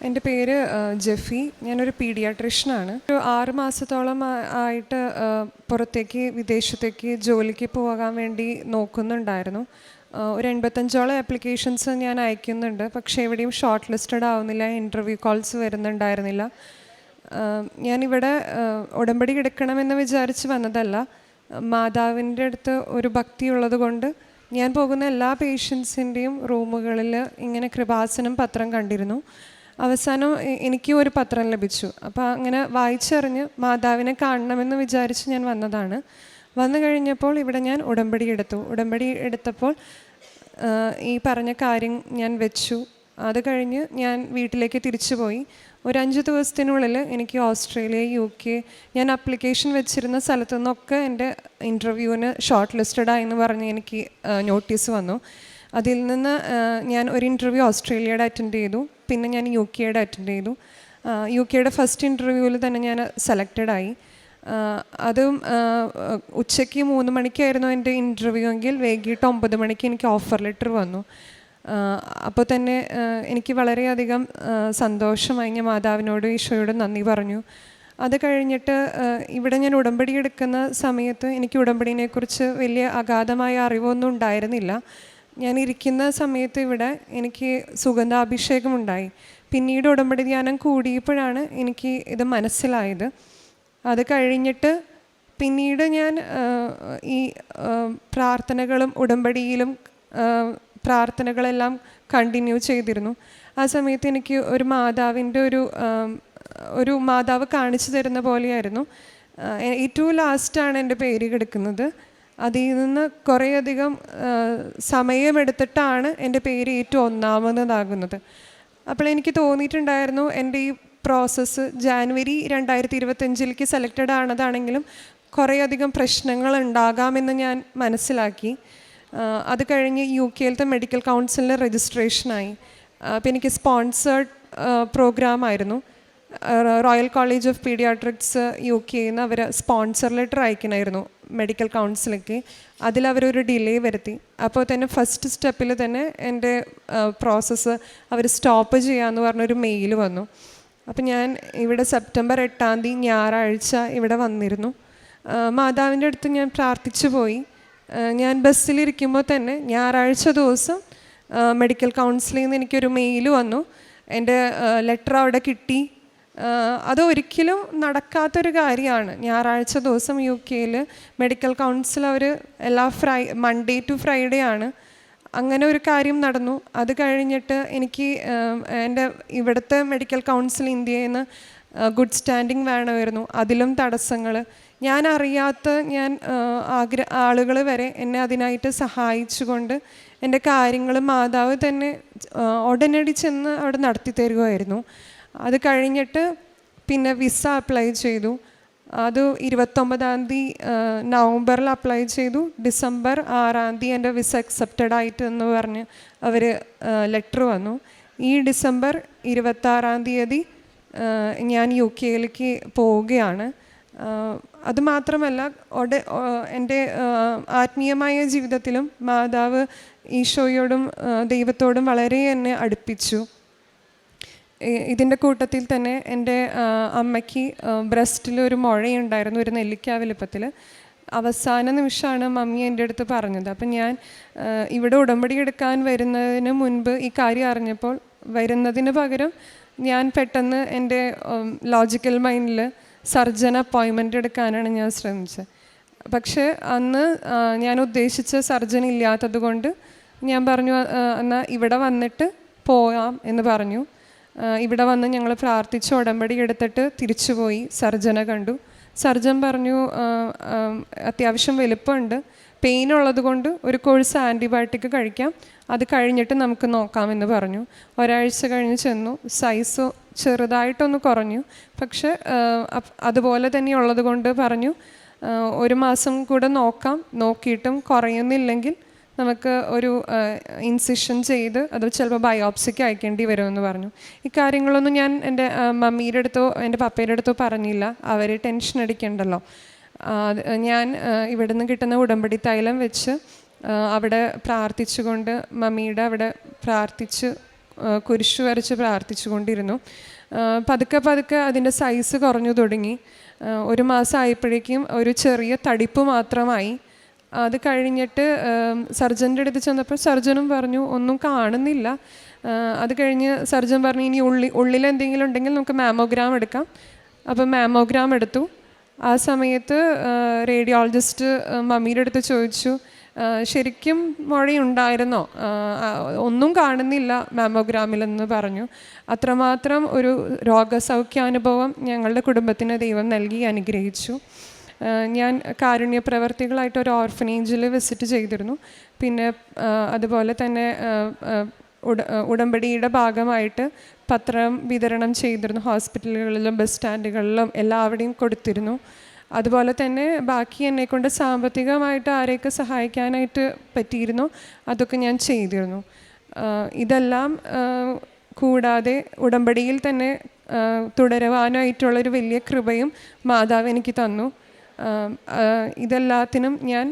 എൻ്റെ പേര് ജെഫി. ഞാനൊരു പീഡിയാട്രിഷ്യനാണ്. ഒരു 6 മാസത്തോളം ആയിട്ട് പുറത്തേക്ക് വിദേശത്തേക്ക് ജോലിക്ക് പോകാൻ വേണ്ടി നോക്കുന്നുണ്ടായിരുന്നു. ഒരു 85ഓളം ആപ്ലിക്കേഷൻസ് ഞാൻ അയക്കുന്നുണ്ട്. പക്ഷേ എവിടെയും ഷോർട്ട് ലിസ്റ്റഡ് ആവുന്നില്ല, ഇൻ്റർവ്യൂ കോൾസ് വരുന്നുണ്ടായിരുന്നില്ല. ഞാനിവിടെ ഉടമ്പടി എടുക്കണമെന്ന് വിചാരിച്ച് വന്നതല്ല. മാതാവിൻ്റെ അടുത്ത് ഒരു ഭക്തിയുള്ളത് കൊണ്ട് ഞാൻ പോകുന്ന എല്ലാ പേഷ്യൻസിൻ്റെയും റൂമുകളിൽ ഇങ്ങനെ കൃപാസനം പത്രം കണ്ടിരുന്നു. അവസാനം എനിക്ക് ഒരു പത്രം ലഭിച്ചു. അപ്പോൾ അങ്ങനെ വായിച്ചറിഞ്ഞ് മാതാവിനെ കാണണമെന്ന് വിചാരിച്ച് ഞാൻ വന്നതാണ്. വന്നു കഴിഞ്ഞപ്പോൾ ഇവിടെ ഞാൻ ഉടമ്പടി എടുത്തപ്പോൾ ഈ പറഞ്ഞ കാര്യം ഞാൻ വെച്ചു. അത് കഴിഞ്ഞ് ഞാൻ വീട്ടിലേക്ക് തിരിച്ചു പോയി. ഒരു 5 ദിവസത്തിനുള്ളിൽ എനിക്ക് ഓസ്ട്രേലിയ, UK, ഞാൻ അപ്ലിക്കേഷൻ വെച്ചിരുന്ന സ്ഥലത്തു നിന്നൊക്കെ എൻ്റെ ഇൻ്റർവ്യൂവിന് ഷോർട്ട് ലിസ്റ്റഡ് ആയെന്ന് പറഞ്ഞ് എനിക്ക് നോട്ടീസ് വന്നു. അതിൽ നിന്ന് ഞാൻ ഒരു ഇൻ്റർവ്യൂ ഓസ്ട്രേലിയയുടെ അറ്റൻഡ് ചെയ്തു. പിന്നെ ഞാൻ UKയുടെ അറ്റൻഡ് ചെയ്തു. UKയുടെ ഫസ്റ്റ് ഇൻ്റർവ്യൂവിൽ തന്നെ ഞാൻ സെലക്റ്റഡ് ആയി. അതും ഉച്ചയ്ക്ക് 3 മണിക്കായിരുന്നു എൻ്റെ ഇൻ്റർവ്യൂ എങ്കിൽ വൈകിട്ട് 9 മണിക്ക് എനിക്ക് ഓഫർ ലെറ്റർ വന്നു. അപ്പോൾ തന്നെ എനിക്ക് വളരെയധികം സന്തോഷമായി. ഞാൻ മാതാവിനോടും ഈശോയോടും നന്ദി പറഞ്ഞു. അത് കഴിഞ്ഞിട്ട് ഇവിടെ ഞാൻ ഉടമ്പടി എടുക്കുന്ന സമയത്ത് എനിക്ക് ഉടമ്പടിനെക്കുറിച്ച് വലിയ അഗാധമായ അറിവൊന്നും ഉണ്ടായിരുന്നില്ല. ഞാൻ ഇരിക്കുന്ന സമയത്ത് ഇവിടെ എനിക്ക് സുഗന്ധാഭിഷേകമുണ്ടായി. പിന്നീട് ഉടമ്പടി ധ്യാനം കൂടിയപ്പോഴാണ് എനിക്ക് ഇത് മനസ്സിലായത്. അത് കഴിഞ്ഞിട്ട് പിന്നീട് ഞാൻ ഈ പ്രാർത്ഥനകളും ഉടമ്പടിയിലും പ്രാർത്ഥനകളെല്ലാം കണ്ടിന്യൂ ചെയ്തിരുന്നു. ആ സമയത്ത് എനിക്ക് ഒരു മാതാവിൻ്റെ ഒരു മാതാവ് കാണിച്ചു തരുന്ന പോലെയായിരുന്നു. ഏറ്റവും ലാസ്റ്റാണ് എൻ്റെ പേര് കിടക്കുന്നത്. അതിൽ നിന്ന് കുറേയധികം സമയമെടുത്തിട്ടാണ് എൻ്റെ പേര് ഏറ്റവും ഒന്നാമതാകുന്നത്. അപ്പോൾ എനിക്ക് തോന്നിയിട്ടുണ്ടായിരുന്നു എൻ്റെ ഈ പ്രോസസ്സ് ജാനുവരി 2025 സെലക്റ്റഡ് ആണതാണെങ്കിലും കുറേയധികം പ്രശ്നങ്ങൾ ഉണ്ടാകാമെന്ന് ഞാൻ മനസ്സിലാക്കി. അത് കഴിഞ്ഞ് UKയിലത്തെ മെഡിക്കൽ കൗൺസിലിൽ രജിസ്ട്രേഷനായി. അപ്പോൾ എനിക്ക് സ്പോൺസേർഡ് പ്രോഗ്രാമായിരുന്നു. റോയൽ കോളേജ് ഓഫ് പീഡിയാട്രിക്സ് UKയിൽ നിന്ന് അവർ സ്പോൺസർ ലെറ്റർ അയക്കണമായിരുന്നു മെഡിക്കൽ കൗൺസിലേക്ക്. അതിലവരൊരു ഡിലേ വരുത്തി. അപ്പോൾ തന്നെ ഫസ്റ്റ് സ്റ്റെപ്പിൽ തന്നെ എൻ്റെ പ്രോസസ്സ് അവർ സ്റ്റോപ്പ് ചെയ്യാമെന്ന് പറഞ്ഞൊരു മെയിൽ വന്നു. അപ്പം ഞാൻ ഇവിടെ സെപ്റ്റംബർ 8 ഞായറാഴ്ച ഇവിടെ വന്നിരുന്നു. മാതാവിൻ്റെ അടുത്ത് ഞാൻ പ്രാർത്ഥിച്ചു പോയി. ഞാൻ ബസ്സിലിരിക്കുമ്പോൾ തന്നെ ഞായറാഴ്ച ദിവസം മെഡിക്കൽ കൗൺസിലിൽ നിന്ന് എനിക്കൊരു മെയിൽ വന്നു. എൻ്റെ ലെറ്റർ അവിടെ കിട്ടി. അത് ഒരിക്കലും നടക്കാത്തൊരു കാര്യമാണ്. ഞായറാഴ്ച ദിവസം UKയിൽ മെഡിക്കൽ കൗൺസിൽ അവർ എല്ലാ മൺഡേ ടു ഫ്രൈഡേ ആണ്. അങ്ങനെ ഒരു കാര്യം നടന്നു. അത് കഴിഞ്ഞിട്ട് എനിക്ക് എൻ്റെ ഇവിടുത്തെ മെഡിക്കൽ കൗൺസിൽ ഇന്ത്യയിൽ നിന്ന് ഗുഡ് സ്റ്റാൻഡിങ് വേണമായിരുന്നു. അതിലും തടസ്സങ്ങൾ. ഞാൻ ആളുകൾ വരെ എന്നെ അതിനായിട്ട് സഹായിച്ചുകൊണ്ട് എൻ്റെ കാര്യങ്ങൾ മാതാവ് തന്നെ ഉടനടി ചെന്ന് അവിടെ നടത്തി തരുമായിരുന്നു. അത് കഴിഞ്ഞിട്ട് പിന്നെ വിസ അപ്ലൈ ചെയ്തു. അത് 29 നവംബറിൽ അപ്ലൈ ചെയ്തു. ഡിസംബർ 6 എൻ്റെ വിസ അക്സെപ്റ്റഡ് ആയിട്ട് എന്ന് പറഞ്ഞ് അവർ ലെറ്റർ വന്നു. ഈ ഡിസംബർ 26 ഞാൻ UKയിലേക്ക് പോവുകയാണ്. അതുമാത്രമല്ല എൻ്റെ ആത്മീയമായ ജീവിതത്തിലും മാതാവ് ഈശോയോടും ദൈവത്തോടും വളരെ എന്നെ അടുപ്പിച്ചു. ഇതിൻ്റെ കൂട്ടത്തിൽ തന്നെ എൻ്റെ അമ്മയ്ക്ക് ബ്രസ്റ്റിലൊരു മുഴയുണ്ടായിരുന്നു, ഒരു നെല്ലിക്ക വലുപ്പത്തിൽ. അവസാന നിമിഷമാണ് മമ്മി എൻ്റെ അടുത്ത് പറഞ്ഞത്. അപ്പം ഞാൻ ഇവിടെ ഉടമ്പടി എടുക്കാൻ വരുന്നതിന് മുൻപ് ഈ കാര്യം അറിഞ്ഞപ്പോൾ വരുന്നതിന് പകരം ഞാൻ പെട്ടെന്ന് എൻ്റെ ലോജിക്കൽ മൈൻഡിൽ സർജൻ അപ്പോയിൻമെൻ്റ് എടുക്കാനാണ് ഞാൻ ശ്രമിച്ചത്. പക്ഷേ അന്ന് ഞാൻ ഉദ്ദേശിച്ച സർജൻ ഇല്ലാത്തത് കൊണ്ട് ഞാൻ പറഞ്ഞു എന്നാൽ ഇവിടെ വന്നിട്ട് പോകാം എന്ന് പറഞ്ഞു. ഇവിടെ വന്ന് ഞങ്ങൾ പ്രാർത്ഥിച്ച് ഉടമ്പടി എടുത്തിട്ട് തിരിച്ചു പോയി. സർജനെ കണ്ടു. സർജൻ പറഞ്ഞു അത്യാവശ്യം വലുപ്പമുണ്ട്, പെയിൻ ഉള്ളത് കൊണ്ട് ഒരു കോഴ്സ് ആൻറ്റിബയോട്ടിക് കഴിക്കാം, അത് കഴിഞ്ഞിട്ട് നമുക്ക് നോക്കാമെന്ന് പറഞ്ഞു. ഒരാഴ്ച കഴിഞ്ഞ് ചെന്നു. സൈസ് ചെറുതായിട്ടൊന്ന് കുറഞ്ഞു. പക്ഷെ അതുപോലെ തന്നെ ഉള്ളത് കൊണ്ട് പറഞ്ഞു 1 മാസം കൂടെ നോക്കാം, നോക്കിയിട്ടും കുറയുന്നില്ലെങ്കിൽ നമുക്ക് ഒരു ഇൻസിഷൻ ചെയ്ത് അത് ചിലപ്പോൾ ബയോപ്സിക്ക് അയക്കേണ്ടി വരുമെന്ന് പറഞ്ഞു. ഈ കാര്യങ്ങളൊന്നും ഞാൻ എൻ്റെ മമ്മിയുടെ അടുത്തോ എൻ്റെ പപ്പയുടെ അടുത്തോ പറഞ്ഞില്ല. അവർ ടെൻഷൻ അടിക്കണ്ടല്ലോ. ഞാൻ ഇവിടുന്ന് കിട്ടുന്ന ഉടമ്പടി തൈലം വെച്ച് അവിടെ പ്രാർത്ഥിച്ചുകൊണ്ട് മമ്മിയുടെ അവിടെ പ്രാർത്ഥിച്ച് കുരിശു വരച്ച് പ്രാർത്ഥിച്ചുകൊണ്ടിരുന്നു. പതുക്കെ പതുക്കെ അതിൻ്റെ സൈസ് കുറഞ്ഞു തുടങ്ങി. 1 മാസം ആയപ്പോഴേക്കും ഒരു ചെറിയ തടിപ്പ് മാത്രമായി. അത് കഴിഞ്ഞിട്ട് സർജൻ്റെ അടുത്ത് ചെന്നപ്പോൾ സർജനും പറഞ്ഞു ഒന്നും കാണുന്നില്ല. അത് കഴിഞ്ഞ് സർജൻ പറഞ്ഞു ഇനി ഉള്ളിൽ എന്തെങ്കിലും ഉണ്ടെങ്കിൽ നമുക്ക് മാമോഗ്രാം എടുക്കാം. അപ്പം മാമോഗ്രാം എടുത്തു. ആ സമയത്ത് റേഡിയോളജിസ്റ്റ് മമ്മിയുടെ അടുത്ത് ചോദിച്ചു ശരിക്കും മുഴയുണ്ടായിരുന്നോ? ഒന്നും കാണുന്നില്ല മാമോഗ്രാമിലെന്ന് പറഞ്ഞു. അത്രമാത്രം ഒരു രോഗസൗഖ്യാനുഭവം ഞങ്ങളുടെ കുടുംബത്തിന് ദൈവം നൽകി അനുഗ്രഹിച്ചു. ഞാൻ കാരുണ്യ പ്രവർത്തികളായിട്ട് ഒരു ഓർഫനേജിൽ വിസിറ്റ് ചെയ്തിരുന്നു. പിന്നെ അതുപോലെ തന്നെ ഉടമ്പടിയുടെ ഭാഗമായിട്ട് പത്രം വിതരണം ചെയ്തിരുന്നു. ഹോസ്പിറ്റലുകളിലും ബസ് സ്റ്റാൻഡുകളിലും എല്ലാവിടെയും കൊടുത്തിരുന്നു. അതുപോലെ തന്നെ ബാക്കി എന്നെക്കൊണ്ട് സാമ്പത്തികമായിട്ട് ആരെയൊക്കെ സഹായിക്കാനായിട്ട് പറ്റിയിരുന്നു അതൊക്കെ ഞാൻ ചെയ്തിരുന്നു. ഇതെല്ലാം കൂടാതെ ഉടമ്പടിയിൽ തന്നെ തുടരുവാനായിട്ടുള്ളൊരു വലിയ കൃപയും മാതാവ് എനിക്ക് തന്നു. ഇതെല്ലാത്തിനും ഞാൻ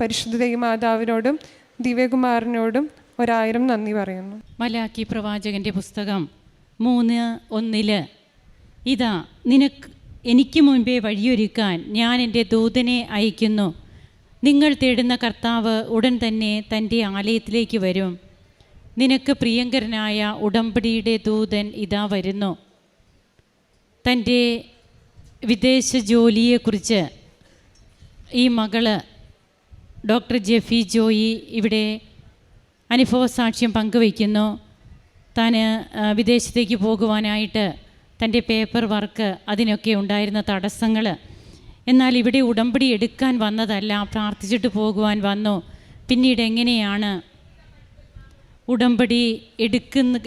പരിശുദ്ധ ദൈവമാതാവിനോടും ദിവ്യകുമാരനോടും 1000 നന്ദി പറയുന്നു. മലാക്കി പ്രവാചകൻ്റെ പുസ്തകം 3:1 ഇതാ എനിക്ക് മുൻപേ വഴിയൊരുക്കാൻ ഞാൻ എൻ്റെ ദൂതനെ അയക്കുന്നു. നിങ്ങൾ തേടുന്ന കർത്താവ് ഉടൻ തന്നെ തൻ്റെ ആലയത്തിലേക്ക് വരും. നിനക്ക് പ്രിയങ്കരനായ ഉടമ്പടിയുടെ ദൂതൻ ഇതാ വരുന്നു. തൻ്റെ വിദേശ ജോലിയെക്കുറിച്ച് ഈ മകള് ഡോക്ടർ ജെഫി ജോയി ഇവിടെ അനുഭവസാക്ഷ്യം പങ്കുവയ്ക്കുന്നു. താൻ വിദേശത്തേക്ക് പോകുവാനായിട്ട് തൻ്റെ പേപ്പർ വർക്ക് അതിനൊക്കെ ഉണ്ടായിരുന്ന തടസ്സങ്ങൾ, എന്നാൽ ഇവിടെ ഉടമ്പടി എടുക്കാൻ വന്നതല്ല, പ്രാർത്ഥിച്ചിട്ട് പോകുവാൻ വന്നു. പിന്നീട് എങ്ങനെയാണ് ഉടമ്പടി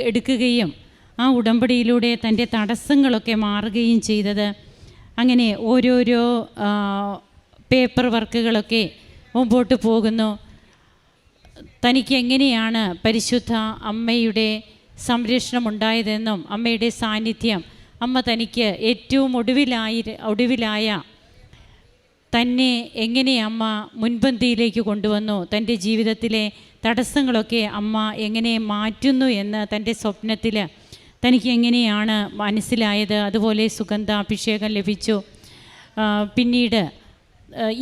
എടുക്കുകയും ആ ഉടമ്പടിയിലൂടെ തൻ്റെ തടസ്സങ്ങളൊക്കെ മാറുകയും ചെയ്തത്. അങ്ങനെ ഓരോരോ പേപ്പർ വർക്കുകളൊക്കെ മുമ്പോട്ട് പോകുന്നു. തനിക്ക് എങ്ങനെയാണ് പരിശുദ്ധ അമ്മയുടെ സംരക്ഷണം ഉണ്ടായതെന്നും അമ്മയുടെ സാന്നിധ്യം, അമ്മ തനിക്ക് ഏറ്റവും ഒടുവിലായ തന്നെ എങ്ങനെ അമ്മ മുൻപന്തിയിലേക്ക് കൊണ്ടുവന്നു, തൻ്റെ ജീവിതത്തിലെ തടസ്സങ്ങളൊക്കെ അമ്മ എങ്ങനെ മാറ്റുന്നു എന്ന് തൻ്റെ സ്വപ്നത്തിൽ തനിക്ക് എങ്ങനെയാണ് മനസ്സിലായത്. അതുപോലെ സുഗന്ധാഭിഷേകം ലഭിച്ചു. പിന്നീട്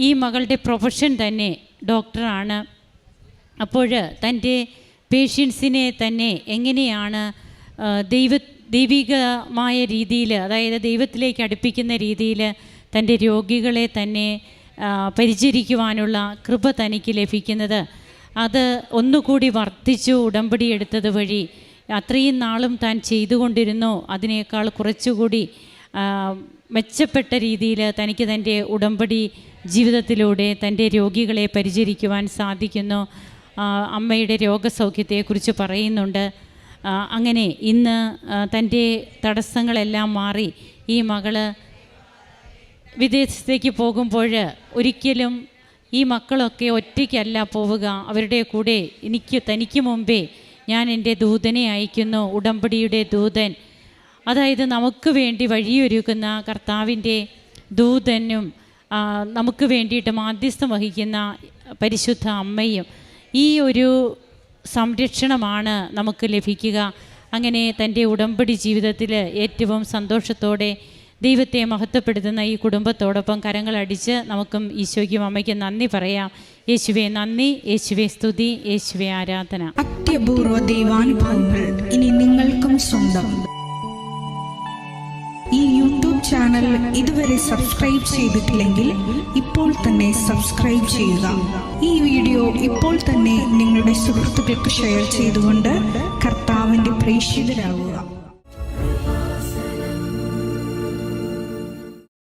ഈ മകളുടെ പ്രൊഫഷൻ തന്നെ ഡോക്ടറാണ്. അപ്പോൾ തൻ്റെ പേഷ്യൻസിനെ തന്നെ എങ്ങനെയാണ് ദൈവികമായ രീതിയിൽ, അതായത് ദൈവത്തിലേക്ക് അടുപ്പിക്കുന്ന രീതിയിൽ തൻ്റെ രോഗികളെ തന്നെ പരിചരിക്കുവാനുള്ള കൃപ തനിക്ക് ലഭിക്കുന്നത്, അത് ഒന്നുകൂടി വർദ്ധിച്ചു ഉടമ്പടി എടുത്തത് വഴി. അത്രയും നാളും താൻ ചെയ്തുകൊണ്ടിരുന്നു അതിനേക്കാൾ കുറച്ചുകൂടി മെച്ചപ്പെട്ട രീതിയിൽ തനിക്ക് തൻ്റെ ഉടമ്പടി ജീവിതത്തിലൂടെ തൻ്റെ രോഗികളെ പരിചരിക്കുവാൻ സാധിക്കുന്നു. അമ്മയുടെ രോഗസൗഖ്യത്തെക്കുറിച്ച് പറയുന്നുണ്ട്. അങ്ങനെ ഇന്ന് തൻ്റെ തടസ്സങ്ങളെല്ലാം മാറി ഈ മകള് വിദേശത്തേക്ക് പോകുമ്പോൾ ഒരിക്കലും ഈ മക്കളൊക്കെ ഒറ്റയ്ക്കല്ല പോവുക, അവരുടെ കൂടെ തനിക്ക് മുമ്പേ ഞാൻ എൻ്റെ ദൂതനെ അയക്കുന്നു, ഉടമ്പടിയുടെ ദൂതൻ. അതായത് നമുക്ക് വേണ്ടി വഴിയൊരുക്കുന്ന കർത്താവിൻ്റെ ദൂതനും നമുക്ക് വേണ്ടിയിട്ട് മാധ്യസ്ഥം വഹിക്കുന്ന പരിശുദ്ധ അമ്മയും, ഈ ഒരു സംരക്ഷണമാണ് നമുക്ക് ലഭിക്കുക. അങ്ങനെ തൻ്റെ ഉടമ്പടി ജീവിതത്തിൽ ഏറ്റവും സന്തോഷത്തോടെ ദൈവത്തെ മഹത്വപ്പെടുത്തുന്ന ഈ കുടുംബത്തോടൊപ്പം കരങ്ങളടിച്ച് നമുക്കും ഈശോയ്ക്കും അമ്മയ്ക്കും നന്ദി പറയാം. യേശുവേ നന്ദി, യേശുവേ സ്തുതി, യേശുവേ ആരാധന. അത്യപൂർവ ദൈവാനുഭവങ്ങൾ ഇനി നിങ്ങൾക്കും സ്വന്തം. ഈ യൂട്യൂബ് ചാനൽ ഇതുവരെ സബ്സ്ക്രൈബ് ചെയ്തിട്ടില്ലെങ്കിൽ ഇപ്പോൾ തന്നെ സബ്സ്ക്രൈബ് ചെയ്യുക. ഈ വീഡിയോ ഇപ്പോൾ തന്നെ നിങ്ങളുടെ സുഹൃത്തുക്കൾക്ക് ഷെയർ ചെയ്തുകൊണ്ട് കർത്താവിൻ്റെ പ്രേക്ഷിതരാകുക.